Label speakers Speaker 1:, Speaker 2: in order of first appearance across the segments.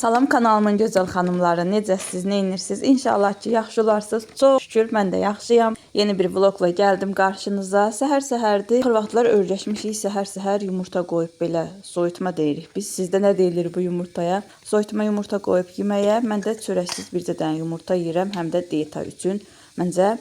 Speaker 1: Salam kanalımın gözəl xanımları, necəsiz, neyinirsiniz? İnşallah ki, yaxşı olarsınız. Çox şükür, mən də yaxşıyam. Yeni bir vlogla gəldim qarşınıza. Səhər-səhərdir. Axır vaxtlar öyrəşmişik, səhər-səhər yumurta qoyub belə soyutma deyirik biz. Sizdə nə deyilir bu yumurtaya? Soyutma yumurta qoyub yeməyə. Mən də çörəksiz bircə dənə yumurta yeyirəm, həm də dieta üçün. Məncə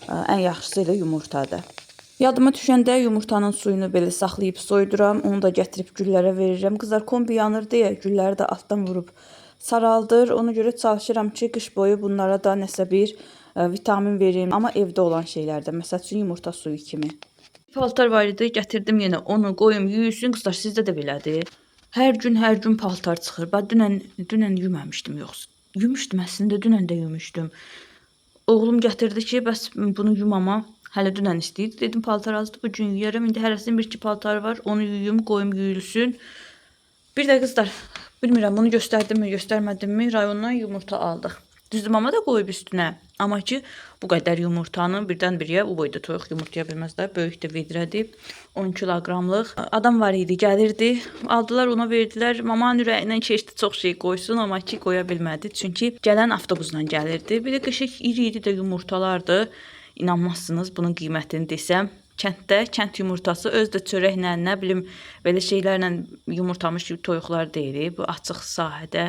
Speaker 1: ən yaxşısı elə yumurtadır. Yadıma düşəndə yumurtanın suyunu belə saxlayıb soyduram. Onu da gətirib güllərə verirəm. Qızlar kombi yanır deyə gülləri də altdan vurub saraldır. Ona görə çalışıram ki, qış boyu bunlara da nəsə bir vitamin verim. Amma evdə olan şeylərdə. Məsəl üçün yumurta suyu kimi. Paltar var idi, gətirdim yenə onu qoyum yuyulsun. Qızlar sizdə də belədir. Hər gün paltar çıxır. Bax dünən yumamışdım yoxsa. Yumuşdum əslində, dünən də yumuşdum. Oğlum gətirdi ki, bəs bunu yumama. Hələ dünən istəyirdi. Dedim paltar azdı, bu gün yuyarım. İndi hərəsinin bir-iki paltarı var. Onu yuyum, qoyum yuyulsun. Bir də qızlar, bilmirəm bunu göstərdimmi, göstərmədimmi, rayondan yumurta aldıq. Düzdür, mama da qoyub üstünə. Amma ki, bu qədər yumurtanı birdən-birə bu boyda toyuq yumurtaya bilməzlər. Böyük də vedrədir. 10 kiloqramlıq. Adam var idi, gəlirdi. Aldılar, ona verdilər. Mamanın ürəyindən keçdi çox şey qoysun, amma ki, qoya bilmədi. Çünki gələn avtobusla gəlirdi. Bir də qışıq iri-iri də yumurtalardı. İnanmazsınız bunun qiymətini desəm. Kənddə kənd yumurtası özdə çörəklə, nə bilim, belə şeylərlə yumurtamış toyuqlar deyirik. Bu açıq sahədə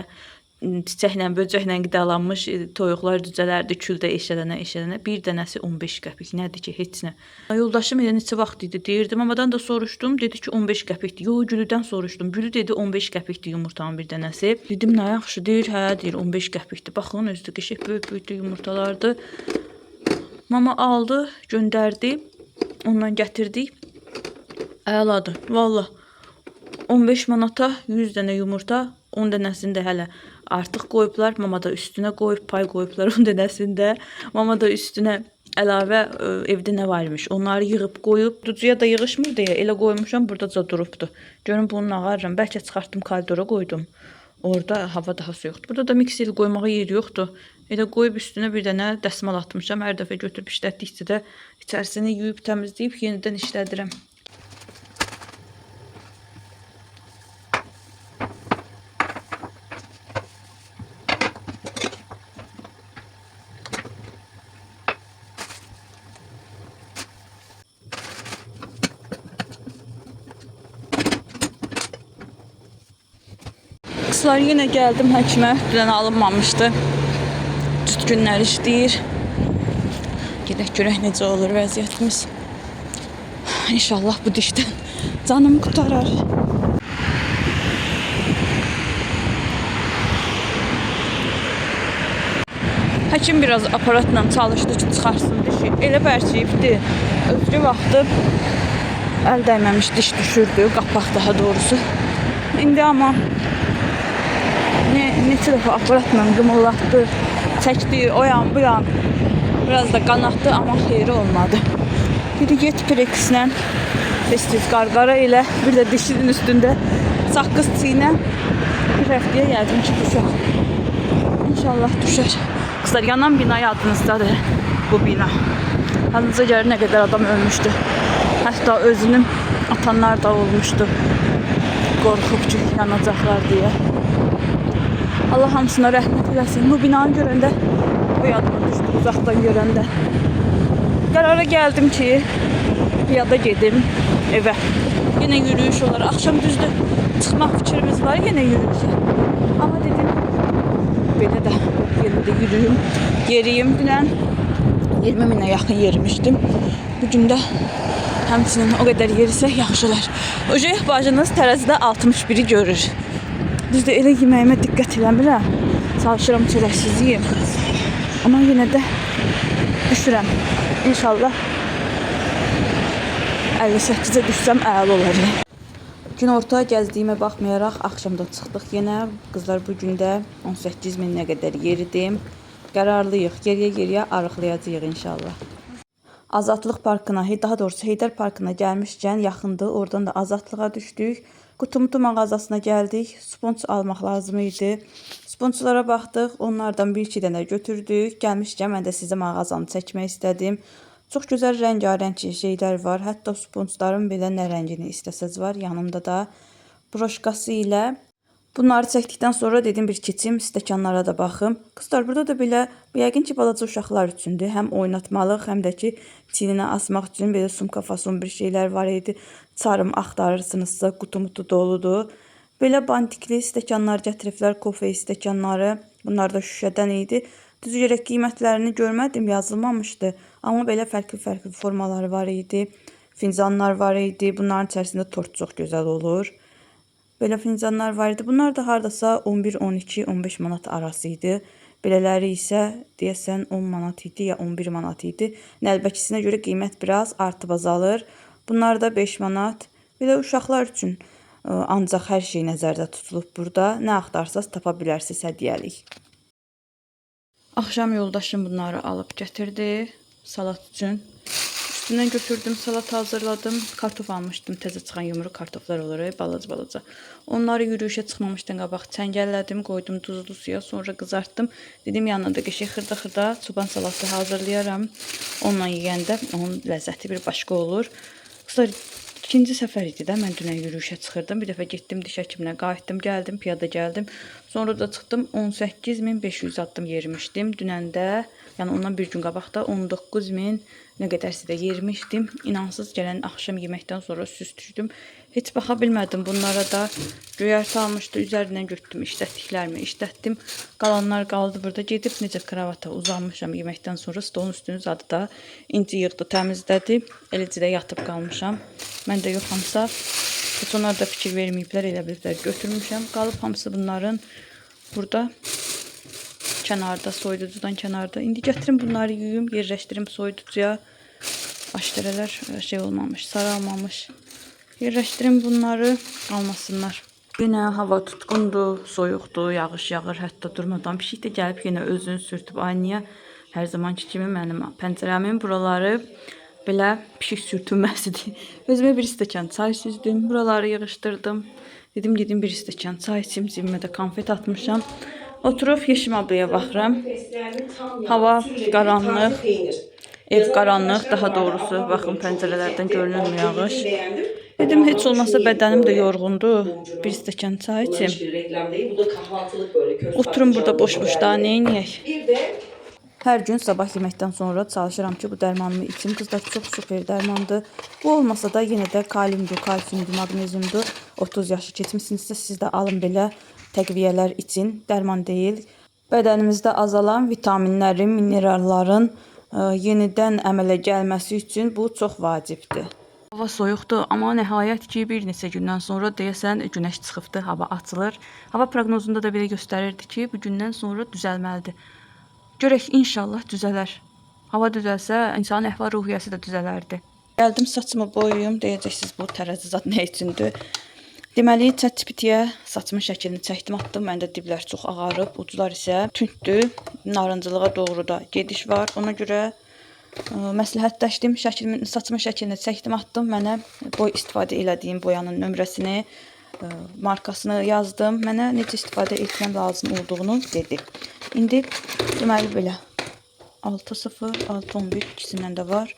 Speaker 1: çiçəklə, böcəklə qidalanmış toyuqlar düzələrdi küldə eşələnə. Bir dənəsi 15 qəpik. Nədir ki, heç nə. Yoldaşım elə neçə vaxt idi deyirdim. Mamadan da soruşdum. Dedi ki 15 qəpikdir. Yox, Gülüdən soruşdum. Gülü dedi 15 qəpikdir yumurtanın bir dənəsi. Dedim nə yaxşı deyir. Hə, deyir 15 qəpikdir. Baxın özdə qəşəng böyük yumurtalardı. Mama aldı, göndərdi. Ondan gətirdik. Əladır. Valla 15 manata 100 dənə yumurta, 10 dənəsini də hələ artıq qoyublar. Mama da üstünə qoyub, pay qoyublar 10 dənəsində. Mama da üstünə əlavə evdə nə varmış, onları yığıb qoyub. Ducuya da yığışmır deyə elə qoymuşam, buradaca durubdu. Görün bunu ağarıram. Bəlkə çıxartdım, koridora qoydum. Orada hava daha soyuqdur. Burada da mikseri qoymağa yer yoxdur. Elə qoyub üstünə bir dənə dəsmal atmışam. Hər dəfə götürüb işlətdikcə də içərisini yuyub təmizləyib yenidən işlədirəm. Qızlar, yenə gəldim həkimə. Dünən alınmamışdı. Cüt günlər işləyir. Gedək görək necə olur vəziyyətimiz. İnşallah bu dişdən canım qutarar. Həkim biraz aparatla çalışdı ki, çıxarsın dişi. Elə bərçiyibdi. Özgü vaxtı əl dəyməmiş diş düşürdü. Qapaq daha doğrusu. İndi amma neçə dəfə aparatla qımıllatdı, çəkdi, o yan, bu yan. Biraz da qanatdı, amma xeyri olmadı. Dedi, get Prexlə, tez-tez qarqara ilə, bir də dişinin üstündə saqqız çiynə. Bir həftəyə gəldim ki, düşər. İnşallah düşər. Qızlar, yanan bina yadınızdadır bu bina. Halınıza gəlir nə qədər adam ölmüşdü. Hətta özünün atanlar da olmuşdu. Qorxub ki, yanacaqlar deyə. Allah hamısına rəhmət eləsin. Bu binanı görəndə o yadıma düşdü, uzaqdan görəndə. Qərara gəldim ki, piyada gedim evə. Yenə yürüyüş olar. Axşam düzdür, çıxmaq fikrimiz var, yenə yürüyüş. Amma dedim, belə də yenə də yürüyüm, yeriyim. Dünən 20 minə yaxın yerimişdim. Bugün də həmçinin o qədər yerisək yaxşılar. Ujeh bacınız tərəzidə 61-i görür. Düzdür, elə yeməyimə diqqət eləmirəm. Çalışıram çörəksiz yiyim. Amma yenə də düşürəm. İnşallah 58-ə düşsəm əla olar. Gün orta gəzdiyimə baxmayaraq axşamda çıxdıq yenə. Qızlar bugün də 18 minə qədər yeridim. Qərarlıyıq. Geriyə arıqlayacağıq inşallah. Azadlıq parkına, daha doğrusu Heydər parkına gəlmişkən yaxındır. Oradan da Azadlığa düşdük. Qutumutu mağazasına gəldik. Sponç almaq lazım idi. Sponçlara baxdıq. Onlardan bir-iki dənə götürdük. Gəlmişkən mən də sizə mağazanı çəkmək istədim. Çox gözəl rəngarəng şeylər var. Hətta sponçların belə nə rəngini istəsəz var. Yanımda da broşkası ilə Bunları çəkdikdən sonra dedim bir keçim stəkanlara da baxım. Qızlar, burada da belə yəqin ki, balaca uşaqlar üçündür. Həm oynatmalıq, həm də ki, çiyninə asmaq üçün belə sumka fason bir şeylər var idi. Çarım axtarırsınızsa, qutu doludur. Belə bantikli stəkanlar gətiriblər, kofe stəkanları. Bunlar da şüşədən idi. Düzü görək qiymətlərini görmədim, yazılmamışdı. Amma belə fərqli formaları var idi. Fincanlar var idi. Bunların içərisində tort çox gözəl olur. Belə fincanlar var idi. Bunlar da hardasa 11, 12, 15 manat arası idi. Belələri isə deyəsən 10 manat idi ya 11 manat idi. Nəlbəkisinə görə qiymət biraz artıb azalır. Bunlar da 5 manat. Belə uşaqlar üçün ancaq hər şey nəzərdə tutulub burada. Nə axtarsaz tapa bilərsiniz hədiyyəlik. Axşam yoldaşım bunları alıb gətirdi salat üçün. Üstündən götürdüm, salat hazırladım. Kartof almışdım, təzə çıxan yumru kartoflar olur, balaca. Onları yürüyüşə çıxmamışdan qabaq çəngəllədim, qoydum duzlu suya, sonra qızartdım. Dedim yanına da qəşəng xırda çoban salatı hazırlayaram. Onunla yeyəndə onun ləzzəti bir başqa olur. Qızlar, ikinci səfər idi də mən dünən yürüyüşə çıxırdım. Bir dəfə getdim diş həkiminə, qayıtdım, gəldim, piyada gəldim. Sonra da çıxdım 18.500 addım yerimişdim. Dünən də, yəni ondan bir gün qabaq da 19.000 nə qədərsə də yermişdim. İnansız gələn axşam yeməkdən sonra süstürdüm. Heç baxa bilmədim bunlara da. Göyərti almışdı, üzərindən götürdüm, işlətdiklərimi işlətdim. Qalanlar qaldı burada. Gedib necə kravata uzanmışam yeməkdən sonra, stolun üstünü zadı da inci yığdı, təmizlədi. Eləcə də yatıb qalmışam. Mən də yoxamsa, heç onlar da fikir verməyiblər, elə biliblər götürmüşəm. Qalıb hamısı bunların burada kənarda, soyuducudan kənarda. İndi gətirim bunları yuyum, yerləşdirim soyuducuya. Aşdərələr şey olmamış, saralmamış. Yerləşdirim bunları, qalmasınlar. Yenə hava tutqundur, soyuqdur, yağış yağır, hətta durmadan. Pişik də gəlib yenə özünü sürtüb. Ay niyə? Hər zamanki kimi mənim pəncərəmin buraları belə pişik sürtünməsidir. Özümə bir stəkan çay süzdüm, buraları yığışdırdım. Dedim bir stəkan çay içim, cibimə də konfet atmışam. Oturub Yeşim ablaya baxıram. Hava qaranlıq, ev qaranlıq, daha doğrusu baxın pəncərələrdən görünür yağış. Dedim heç olmasa bədənim də yorğundur. Bir stəkan çay içim. Oturum burada boş-boş da neyniyək? Hər gün sabah yeməkdən sonra çalışıram ki, bu dərmanımı içim. Qızlar, çox super dərmandır. Bu olmasa da yenə də kaliumdur, kalsiumdur, magneziumdur. 30 yaşı keçmişsinizsə siz də alın belə təqviyyələr için. Dərman deyil. Bədənimizdə azalan vitaminlərin, mineralların yenidən əmələ gəlməsi üçün bu çox vacibdir. Hava soyuqdur, amma nəhayət ki, bir neçə gündən sonra deyəsən günəş çıxıbdır, hava açılır. Hava proqnozunda da belə göstərirdi ki, bu gündən sonra düzəlməlidir. Görək, inşallah düzələr. Hava düzəlsə, insanın əhval-ruhiyyəsi də düzələrdi. Gəldim, saçımı boyuyum, deyəcəksiniz bu tərəzi zad nə üçündür? Deməli, ChatGPT-yə saçımın şəklini çəkdim, atdım. Məndə diblər çox ağarıb, uclar isə tündür. Narıncılığa doğru da gediş var. Ona görə məsləhətləşdim. Saçımın şəklini çəkdim, atdım. Mənə boy istifadə elədiyim boyanın nömrəsini, markasını yazdım. Mənə necə istifadə etməm lazım olduğunu dedi. İndi deməli belə 6.0, 6.11 ikisindən də var.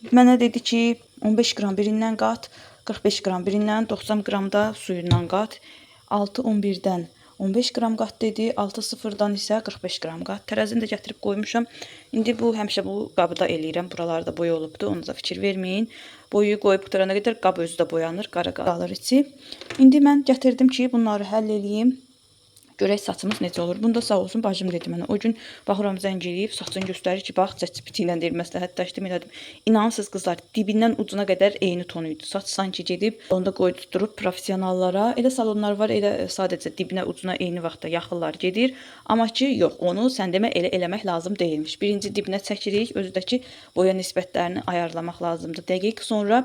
Speaker 1: Mənə dedi ki, 15 qram birindən qat, 45 qram birindən, 90 qram da suyundan qat. 6.11-dən 15 qram qat dedi, 6.0-dan isə 45 qram qat. Tərəzini də gətirib qoymuşam. İndi bu həmişə bu qabıda eləyirəm. Buralarda boya olubdu, onu da fikir verməyin. Boyu qoyub qutarana qədər qab özü də boyanır, qara qalır içi. İndi mən gətirdim ki, bunları həll eləyim. Görək saçımız necə olur. Bunda sağ olsun bacım dedi mənə. O gün baxıram zəng eləyib, saçını göstərir ki, bax ChatGPT ilə deyir, məsləhətləşdim elədim. İnanırsınız qızlar, dibindən ucuna qədər eyni tonu idi. Saç sanki gedib, onda qoydurub professionallara. Elə salonlar var, elə sadəcə dibinə ucuna eyni vaxtda yaxırlar gedir. Amma ki, yox, onu sən demə elə eləmək lazım deyilmiş. Birinci dibinə çəkirik, özüdəki boya nisbətlərini ayarlamaq lazımdır. Dəqiq sonra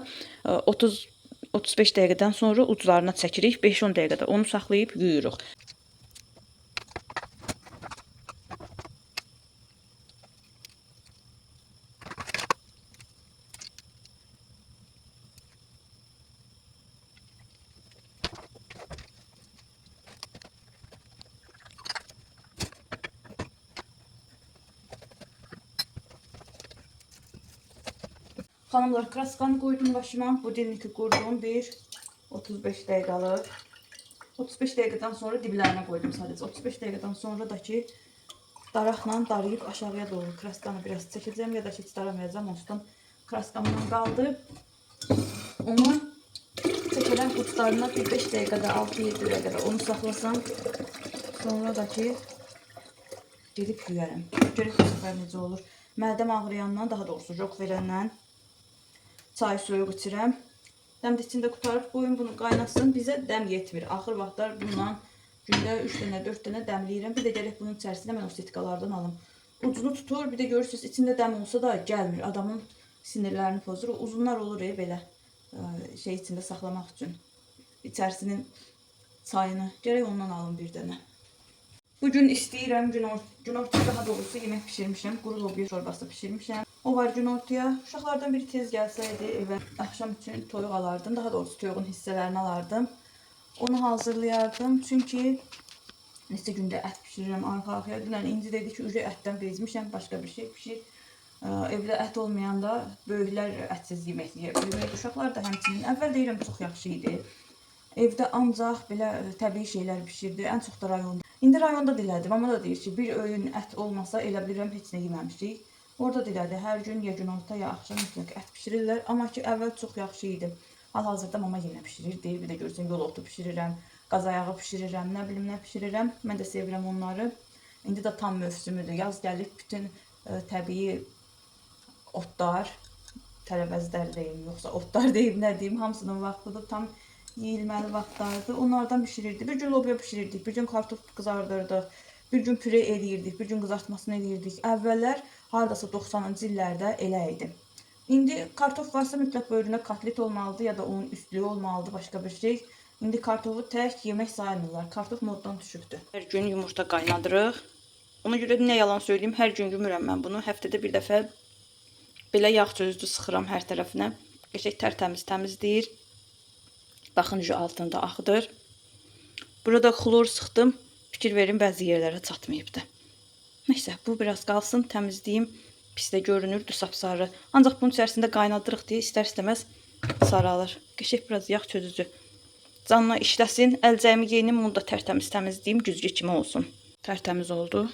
Speaker 1: 30-35 dəqiqədən sonra uclarına çəkirik, 5-10 dəqiqədə onu saxlayıb yuyuruq. Xanımlar, kraskanı qoydum başıma. Budilniki qurdum bir 35 dəqiqəlik. 35 dəqiqədən sonra diblərinə qoydum sadəcə. 35 dəqiqədən sonra da ki daraqla darayıb aşağıya doğru kraskanı biraz çəkəcəm ya da ki heç daramayacağım. Onsuzdan kraskamdan qaldı. Onu çəkilən uçlarına bir 5 dəqiqədə, 6-7 dəqiqədə onu saxlasam. Sonra da ki gedib yuyarım. Görək bu səfər necə olur. Mədəm ağrıyandan, daha doğrusu jok verəndən çay soyuq içirəm. Dəm də içində qutarıb qoyun, bunu qaynasın. Bizə dəm yetmir. Axır vaxtlar bundan gündə 3 dənə, 4 dənə dəmləyirəm. Bir də gələk bunun içərisində mən o sitkalardan alım. Ucunu tutur, bir də görürsünüz içində dəm olsa da gəlmir. Adamın sinirlərini pozur. Uzunlar olur belə şey içində saxlamaq üçün. İçərisinin çayını. Gərək ondan alım bir dənə. Bugün istəyirəm günortaya, daha doğrusu yemək pişirmişəm. Quru lobya şorbası pişirmişəm. O var günortaya. Uşaqlardan biri tez gəlsəydi evə axşam üçün toyuq alardım. Daha doğrusu toyuğun hissələrini alardım. Onu hazırlayardım. Çünki neçə gündə ət pişirirəm arxa-arxaya. Dünən İnci dedi ki, ətdən bezmişəm, başqa bir şey pişir. Evdə ət olmayanda böyüklər ətsiz yemək yeyə bilmir. Uşaqlar da həmçinin. Əvvəl deyirəm çox yaxşı idi. Evdə ancaq belə təbii şeylər pişirdi. Ən çox da rayonda. İndi rayonda dilədim, amma da deyir ki, bir öğün ət olmasa elə bilirəm heç nə yeməmişik. Orada dilədi, hər gün ya günorta ya axşam mütləq ət pişirirlər. Amma ki, əvvəl çox yaxşı idi. Hal-hazırda mama yenə pişirir, deyir. Bir də görürsən yol otu pişirirəm, qaz ayağı pişirirəm, nə bilim nə pişirirəm. Mən də sevirəm onları. İndi də tam mövsümüdür. Yaz gəlib bütün təbii otlar, tərəvəzlər deyim, yoxsa otlar deyim, nə deyim, hamısının vaxtıdır. Tam yeyilməli vaxtlardı. Onlardan pişirirdik. Bir gün lobya pişirirdik, bir gün kartof qızardırdıq, bir gün püre eləyirdik, bir gün qızartmasını eləyirdik. Əvvəllər hardasa 90-cı illərdə elə idi. İndi kartof varsa mütləq bölünə kotlet olmalıdır ya da onun üstlüyü olmalıdır, başqa bir şey. İndi kartofu tək yemək saymırlar. Kartof moddan düşübdür. Hər gün yumurta qaynadırıq. Ona görə nə yalan söyləyim, hər gün yumuram mən bunu. Həftədə bir dəfə belə yağ çözücü sıxıram hər tərəfinə. Qəşəng tərtəmiz təmizləyir. Baxın şu altında axıdır. Burada xlor sıxdım. Fikir verin bəzi yerlərə çatmayıbdı. Neyse bu biraz qalsın, təmizləyim. Pis də görünürdü sapsarı. Ancaq bunun içərisində qaynadırıq deyə istər-istəməz saralır. Qəşəng biraz yağ çözücü. Canla işləsin. Əlcəyimi yeyinim, bunu da tərtəmiz təmizləyim. Güzgü kimi olsun. Tərtəmiz oldu.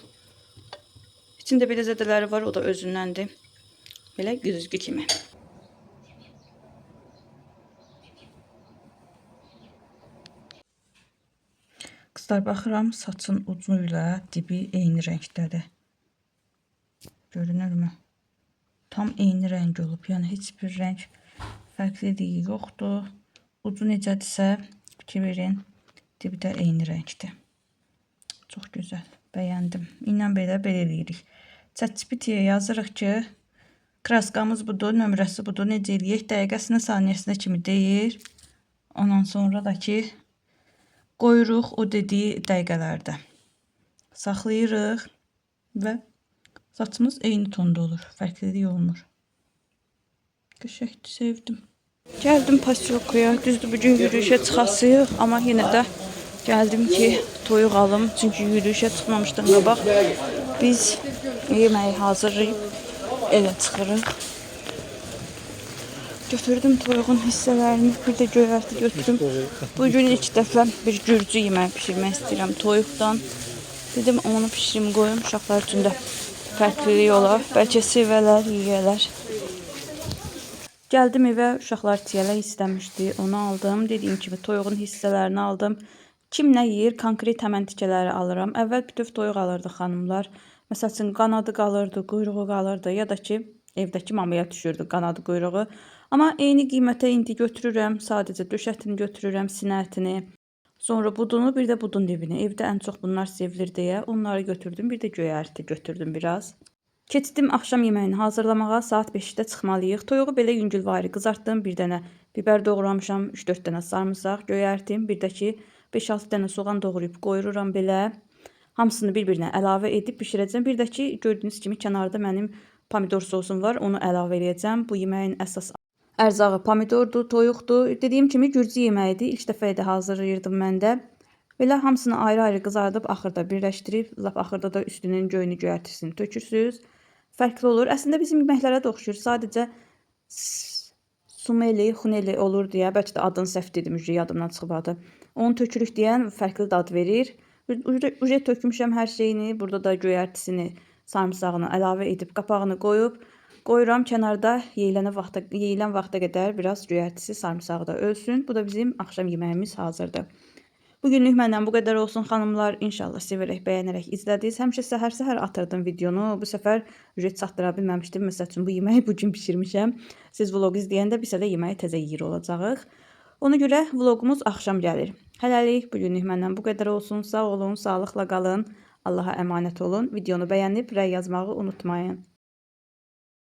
Speaker 1: İçində belə zədələri var, o da özündəndir. Belə güzgü kimi. Qızlar, baxıram saçın ucu ilə dibi eyni rəngdədir. Görünürmü? Tam eyni rəng olub. Yəni heç bir rəng fərqliliyi yoxdur. Ucu necədirsə fikir verin. Dibi də eyni rəngdir. Çox gözəl. Bəyəndim. İnən belə eləyirik. ChatGPT-yə yazırıq ki, kraskamız budur, nömrəsi budur, necə eləyək, dəqiqəsinə, saniyəsinə kimi deyir. Ondan sonra da ki qoyuruq o dediyi dəqiqələrdə. Saxlayırıq və saçımız eyni tonda olur. Fərqlilik olmur. Qəşəngdir, sevdim. Gəldim Posilkaya. Düzdür, bugün yürüyüşə çıxasıyıq, amma yenə də gəldim ki toyuq alım. Çünki yürüyüşə çıxmamışdan qabaq biz yeməyi hazırlayıb evə çıxırıq. Götürdüm toyuğun hissələrini, bir də göyərti götürdüm. Bugün ilk dəfə bir gürcü yeməyi pişirmək istəyirəm toyuqdan. Dedim onu pişirim, qoyum uşaqlar üçün də fərqlilik olar. Bəlkə sevələr, yeyələr. Gəldim evə, uşaqlar tiyələk istəmişdi, onu aldım. Dediyim kimi toyuğun hissələrini aldım. Kim nə yeyir, konkret həmən tikələri alıram. Əvvəl bütöv toyuq alırdı xanımlar. Məsəl üçün qanadı qalırdı, quyruğu qalırdı ya da ki evdəki mamaya düşürdü qanadı, quyruğu. Amma eyni qiymətə indi götürürəm. Sadəcə döş ətini götürürəm, sinə ətini. Sonra budunu, bir də budun dibini. Evdə ən çox bunlar sevilir deyə onları götürdüm. Bir də göyərti götürdüm biraz. Keçdim axşam yeməyini hazırlamağa. Saat 5-də çıxmalıyıq. Toyuğu belə yüngülvari qızartdım. Bir dənə biber doğramışam, 3-4 dənə sarımsaq, göyərtim. Bir də ki 5-6 dənə soğan doğrayıb qoyuram belə. Hamısını bir-birinə əlavə edib bişirəcəm. Bir də ki gördüyünüz kimi kənarda mənim pomidor sosum var. Onu əlavə edəcəm. Bu yeməyin əsas ərzağı pomidordur, toyuqdur. Dediyim kimi gürcü yeməyidir. İlk dəfə idi hazırlayırdım mən də. Belə hamısını ayrı-ayrı qızardıb axırda birləşdirib, lap axırda da üstünün göyünü, göyərtisini tökürsüz. Fərqli olur. Əslində bizim yeməklərə də oxşuyur. Sadəcə sumeli, xuneli olur deyə, bəlkə də adını səhv dedim, yadımdan çıxıb adı. Onu tökürük deyən fərqli dad verir. Uje tökmüşəm hər şeyini. Burada da göyərtisini, sarımsağını əlavə edib qapağını qoyuram kənarda yeyilən vaxta qədər biraz göyərtisi, sarımsağı da ölsün. Bu da bizim axşam yeməyimiz hazırdır. Bugünlük məndən bu qədər olsun xanımlar. İnşallah sevərək, bəyənərək izlədiniz. Həmişə səhər-səhər atırdım videonu. Bu səfər ücret çatdıra bilməmişdim. Məsəl üçün bu yeməyi bu gün bişirmişəm. Siz vloq izləyəndə bizə də yeməyi təzə yeyir olacağıq. Ona görə vloqumuz axşam gəlir. Hələlik bugünlük məndən bu qədər olsun. Sağ olun, sağlıqla qalın. Allaha əmanət olun. Videonu bəyənib rəy yazmağı unutmayın.